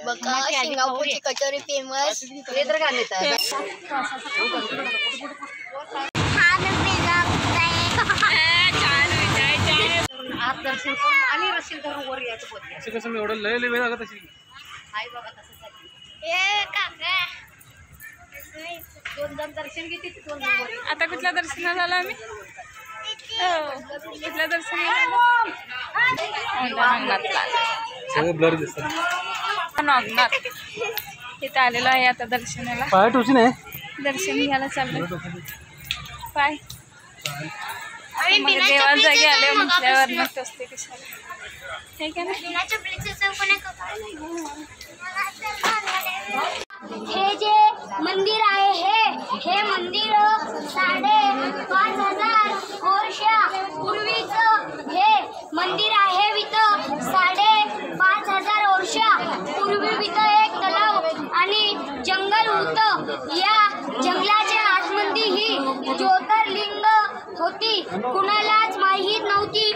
बघा सिंगापूरची कचोरी फेमस. दर्शन करून आणि रशील धरून वर यायचं होतं. असं कसं एवढं लय लय वेळ लागत असेल. आई बघा तसं दोन जण दर्शन घेते दोन जण. आता कुठल्या दर्शनाला आलो आम्ही? कुठल्या दर्शनाला? सगळं ब्लर दिसतं. नागनाथ इथं आलेलो आहे आता दर्शनाला. पाय टोची नाही. दर्शन घ्यायला चाललं. पाय देवाला जागी आले म्हटल्यावर मग असते कशाला हे का नाही. हे जे मंदिर आहे हे मंदिर 5,500 वर्षापूर्वीच हे मंदिर आहे. इथं 5,500 वर्षापूर्वी इथं एक तलाव आणि जंगल होतं. या जंगलाच्या आतमध्ये ही ज्योतिर्लिंग होती. कुणालाच माहीत नव्हती.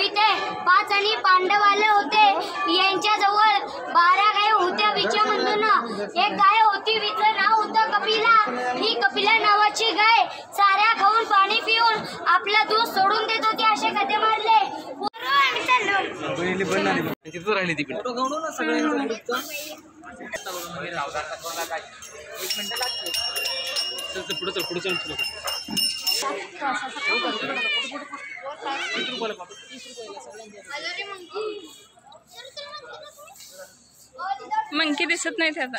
इथे 5 आणि पांडव आले होते. यांच्याजवळ 12 गाय होत्या. विच्यामधून एक गाय होती. विचं नाव होतं कपिला. ही कपिला नावाची गाय साऱ्या खाऊन पाणी पिऊन आपलं दूध सोडून देत होती. असे कथे मारले. राहिली तिकडे. पुढे चल पुढे चल. मंकी दिसत नाही आता.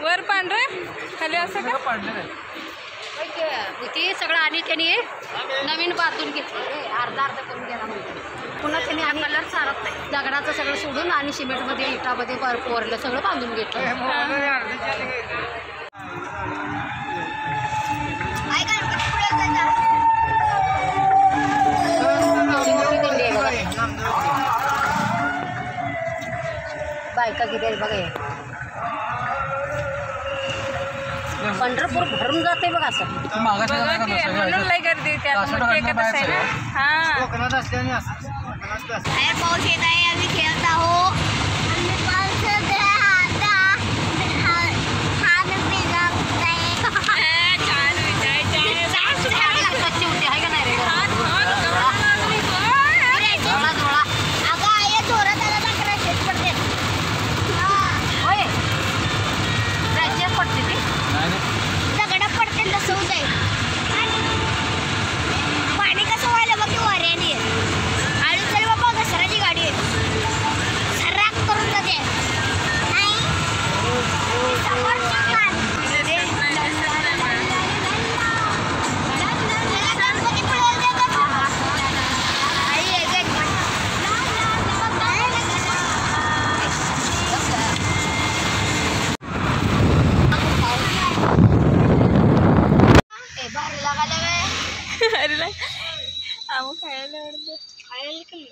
वर पांढरं खाली असं का पाडलं ते सगळं आणि त्यांनी नवीन बांधून घेतलं. अर्धा करून गेला पुन्हा त्यांनी आणि कलर चालत नाही. दगडाचं सगळं सोडून आणि सिमेंटमध्ये इटामध्ये पोरलं सगळं बांधून घेतलं. बायका किती बघा. पंढरपूर भरून जाते बघा असं. म्हणून लय गर्दी पाऊस येत आहे. आम्ही खेळत आहोत.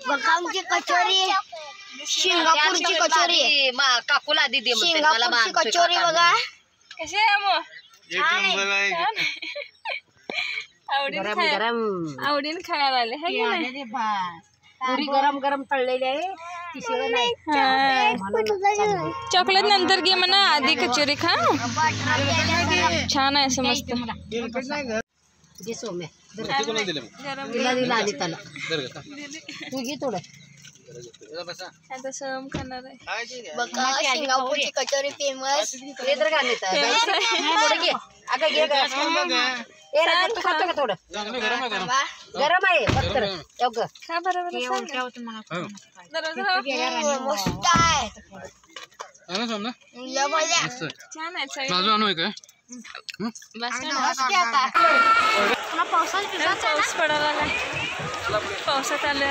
बघामची कचोरी सिंगापूरची कचोरी काकूला आधी दे. सिंगापूरची कचोरी बघा कशी आहे. आवडीन खायला आले हे पुरी गरम गरम तळलेली आहे. ती शिळ नाही. चॉकलेट नंतर घे म्हणा. आधी कचोरी खा. छान आहे असं मस्त. तिला दिला आधी त्याला. तू घे थोडं. आता सहम खाणार आहे. बघा सिंगापूरची कचोरी फेमस. खातो का थोडं. गरम आहे खा बरोबर. मस्त आहे. छान आहे. पाऊस पडायला आला. पावसात आले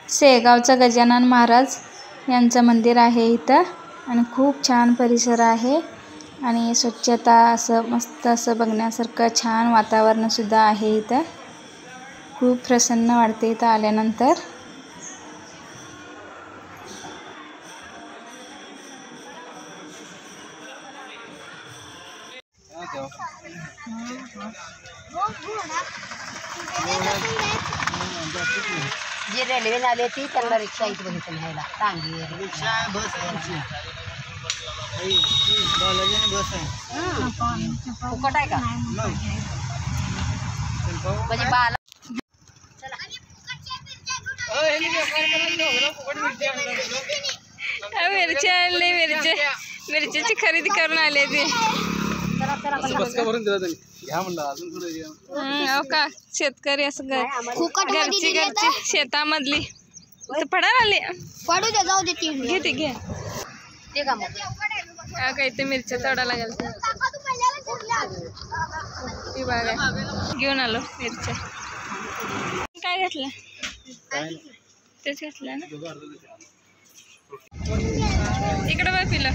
शेगावचा गजानन महाराज यांचं मंदिर आहे इथं आणि खूप छान परिसर आहे. आणि स्वच्छता असं मस्त असं बघण्यासारखं छान वातावरणसुद्धा आहे इथं. खूप प्रसन्न वाटते इथं आल्यानंतर. जे रेल्वेने आले ती त्यांना रिक्षा इथे बघितलं न्यायला टांगी फुकट आहे का म्हणजे बाला मिरच्या आणले, मिरच्याची खरेदी करून आले ते. घ्या म्हणलं अजून थोडं हो का, शेतकरी असं घरची शेतामधली तर पडायला आली. पडू दे, जाऊ दे ती. घे ते घे. ते का मग काही ते मिरच्या तोडा लागेल. ती बघा घेऊन आलो मिरच्या. काय घातलं? तेच घातलं ना. इकडे बघ पिलं.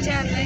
चल चल.